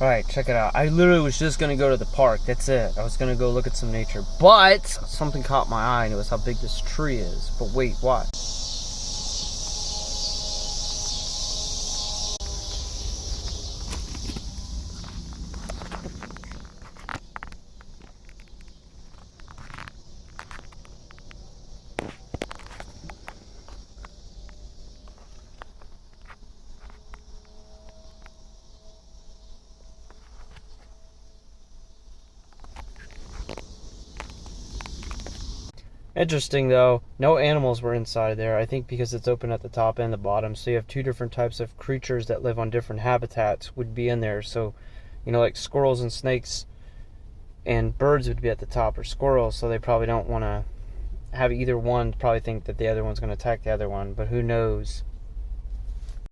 Alright, check it out. I literally was just gonna go to the park. That's it. I was gonna go look at some nature. But something caught my eye, and it was how big this tree is. But wait, what? Interesting though, no animals were inside there. I think because it's open at the top and the bottom, so you have two different types of creatures that live on different habitats would be in there. So, like squirrels and snakes and birds would be at the top, or squirrels, so they probably don't want to have either one probably think that the other one's going to attack the other one, but who knows.